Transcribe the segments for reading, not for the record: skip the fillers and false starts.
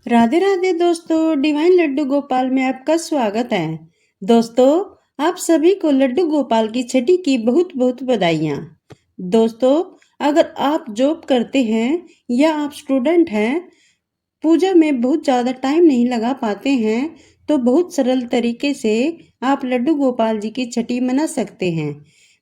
राधे राधे दोस्तों, डिवाइन लड्डू गोपाल में आपका स्वागत है। दोस्तों, आप सभी को लड्डू गोपाल की छठी की बहुत बहुत बधाइयाँ। दोस्तों, अगर आप जॉब करते हैं या आप स्टूडेंट हैं, पूजा में बहुत ज़्यादा टाइम नहीं लगा पाते हैं, तो बहुत सरल तरीके से आप लड्डू गोपाल जी की छठी मना सकते हैं।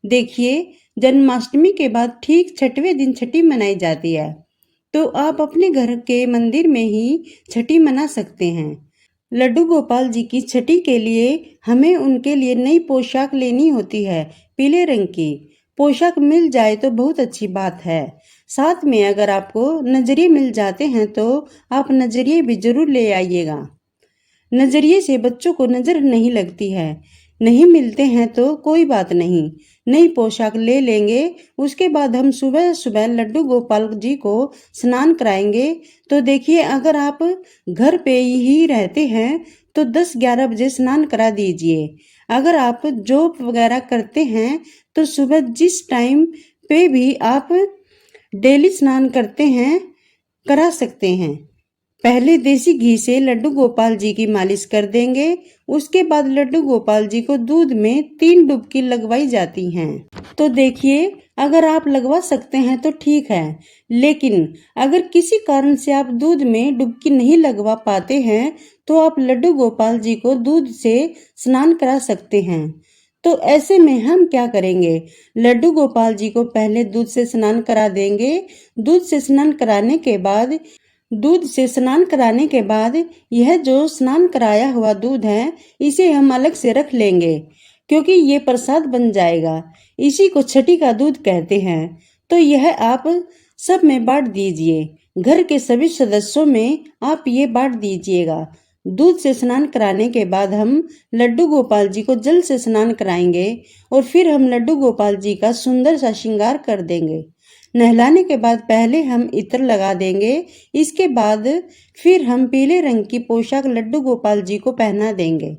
देखिए, जन्माष्टमी के बाद ठीक छठवें दिन छठी मनाई जाती है, तो आप अपने घर के मंदिर में ही छठी मना सकते हैं। लड्डू गोपाल जी की छठी के लिए हमें उनके लिए नई पोशाक लेनी होती है। पीले रंग की पोशाक मिल जाए तो बहुत अच्छी बात है। साथ में अगर आपको नजरिए मिल जाते हैं तो आप नजरिए भी जरूर ले आइएगा। नजरिए से बच्चों को नजर नहीं लगती है। नहीं मिलते हैं तो कोई बात नहीं, नई पोशाक ले लेंगे। उसके बाद हम सुबह सुबह लड्डू गोपाल जी को स्नान कराएंगे। तो देखिए, अगर आप घर पे ही रहते हैं तो 10-11 बजे स्नान करा दीजिए। अगर आप जॉब वगैरह करते हैं तो सुबह जिस टाइम पे भी आप डेली स्नान करते हैं करा सकते हैं। पहले देसी घी से लड्डू गोपाल जी की मालिश कर देंगे। उसके बाद लड्डू गोपाल जी को दूध में 3 डुबकी लगवाई जाती हैं। तो देखिए, अगर आप लगवा सकते हैं तो ठीक है, लेकिन अगर किसी कारण से आप दूध में डुबकी नहीं लगवा पाते हैं तो आप लड्डू गोपाल जी को दूध से स्नान करा सकते हैं। तो ऐसे में हम क्या करेंगे, लड्डू गोपाल जी को पहले दूध से स्नान करा देंगे। दूध से स्नान कराने के बाद यह जो स्नान कराया हुआ दूध है, इसे हम अलग से रख लेंगे, क्योंकि ये प्रसाद बन जाएगा। इसी को छठी का दूध कहते हैं। तो यह आप सब में बांट दीजिए। घर के सभी सदस्यों में आप ये बांट दीजिएगा। दूध से स्नान कराने के बाद हम लड्डू गोपाल जी को जल से स्नान कराएंगे और फिर हम लड्डू गोपाल जी का सुंदर सा श्रृंगार कर देंगे। नहलाने के बाद पहले हम इत्र लगा देंगे। इसके बाद फिर हम पीले रंग की पोशाक लड्डू गोपाल जी को पहना देंगे।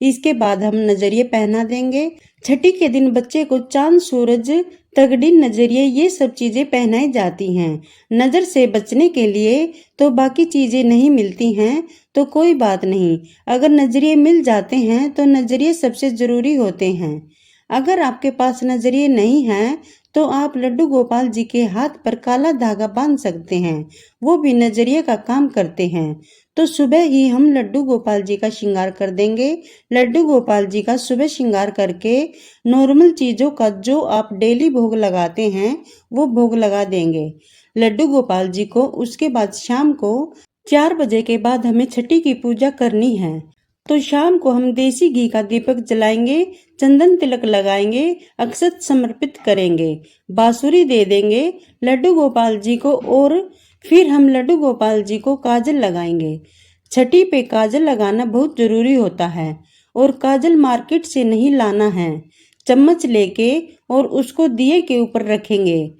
इसके बाद हम नजरिए पहना देंगे। छठी के दिन बच्चे को चांद, सूरज, तगड़ी, नजरिए ये सब चीजें पहनाई जाती हैं। नजर से बचने के लिए तो बाकी चीजें नहीं मिलती हैं तो कोई बात नहीं, अगर नजरिए मिल जाते हैं तो नजरिए सबसे जरूरी होते हैं। अगर आपके पास नजरिए नहीं हैं तो आप लड्डू गोपाल जी के हाथ पर काला धागा बांध सकते हैं, वो भी नजरिए का काम करते हैं। तो सुबह ही हम लड्डू गोपाल जी का श्रृंगार कर देंगे। लड्डू गोपाल जी का सुबह श्रृंगार करके नॉर्मल चीजों का जो आप डेली भोग लगाते हैं वो भोग लगा देंगे लड्डू गोपाल जी को। उसके बाद शाम को 4 बजे के बाद हमें छठी की पूजा करनी है। तो शाम को हम देसी घी का दीपक जलाएंगे, चंदन तिलक लगाएंगे, अक्षत समर्पित करेंगे, बांसुरी दे देंगे लड्डू गोपाल जी को और फिर हम लड्डू गोपाल जी को काजल लगाएंगे। छठी पे काजल लगाना बहुत जरूरी होता है और काजल मार्केट से नहीं लाना है। चम्मच लेके और उसको दिए के ऊपर रखेंगे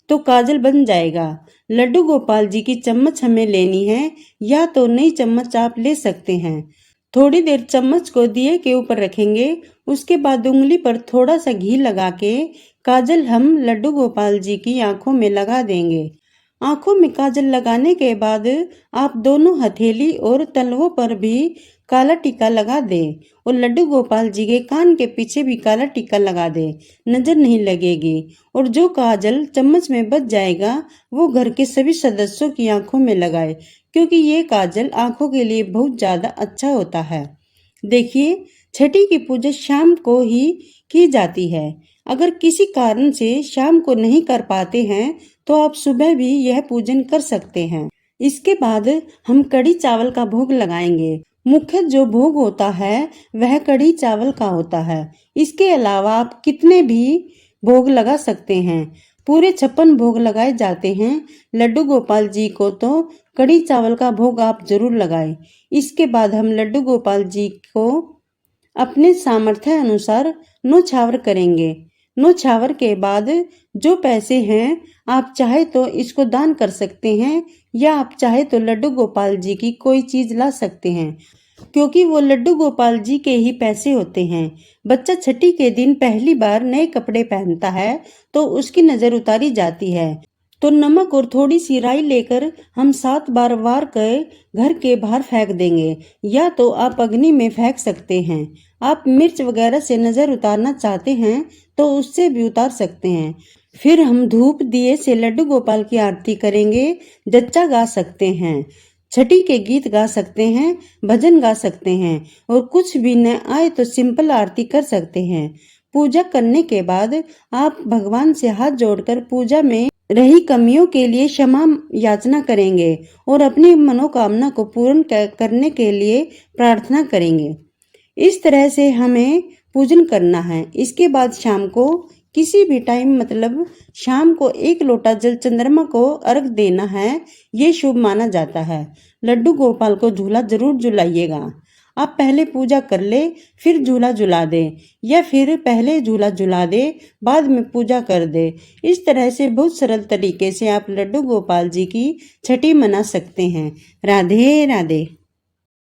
तो काजल बन जाएगा। लड्डू गोपाल जी की चम्मच हमें लेनी है, या तो नई चम्मच आप ले सकते हैं। थोड़ी देर चम्मच को दिए के ऊपर रखेंगे। उसके बाद उंगली पर थोड़ा सा घी लगा के काजल हम लड्डू गोपाल जी की आंखों में लगा देंगे। आंखों में काजल लगाने के बाद आप दोनों हथेली और तलवों पर भी काला टीका लगा दें और लड्डू गोपाल जी के कान के पीछे भी काला टीका लगा दें, नजर नहीं लगेगी। और जो काजल चम्मच में बच जाएगा वो घर के सभी सदस्यों की आंखों में लगाए, क्योंकि ये काजल आंखों के लिए बहुत ज्यादा अच्छा होता है। देखिए, छठी की पूजा शाम को ही की जाती है। अगर किसी कारण से शाम को नहीं कर पाते हैं तो आप सुबह भी यह पूजन कर सकते हैं। इसके बाद हम कढ़ी चावल का भोग लगाएंगे। मुख्य जो भोग होता है वह कढ़ी चावल का होता है। इसके अलावा आप कितने भी भोग लगा सकते हैं। पूरे 56 भोग लगाए जाते हैं। लड्डू गोपाल जी को तो कढ़ी चावल का भोग आप जरूर लगाएं। इसके बाद हम लड्डू गोपाल जी को अपने सामर्थ्य अनुसार न्योछावर करेंगे। न्योछावर के बाद जो पैसे हैं आप चाहे तो इसको दान कर सकते हैं, या आप चाहे तो लड्डू गोपाल जी की कोई चीज ला सकते हैं, क्योंकि वो लड्डू गोपाल जी के ही पैसे होते हैं। बच्चा छठी के दिन पहली बार नए कपड़े पहनता है तो उसकी नजर उतारी जाती है। तो नमक और थोड़ी सी राई लेकर हम 7 बार वार कर घर के बाहर फेंक देंगे, या तो आप अग्नि में फेंक सकते हैं। आप मिर्च वगैरह से नजर उतारना चाहते हैं तो उससे भी उतार सकते हैं। फिर हम धूप दिए से लड्डू गोपाल की आरती करेंगे। जच्चा गा सकते हैं, छठी के गीत गा सकते हैं, भजन गा सकते हैं, और कुछ भी न आए तो सिंपल आरती कर सकते हैं। पूजा करने के बाद आप भगवान से हाथ जोड़कर पूजा में रही कमियों के लिए क्षमा याचना करेंगे और अपनी मनोकामना को पूर्ण करने के लिए प्रार्थना करेंगे। इस तरह से हमें पूजन करना है। इसके बाद शाम को किसी भी टाइम, मतलब शाम को 1 लोटा जल चंद्रमा को अर्घ देना है, ये शुभ माना जाता है। लड्डू गोपाल को झूला जरूर झुलाइएगा। आप पहले पूजा कर ले फिर झूला झुला दे, या फिर पहले झूला झुला दे बाद में पूजा कर दे। इस तरह से बहुत सरल तरीके से आप लड्डू गोपाल जी की छठी मना सकते हैं। राधे राधे।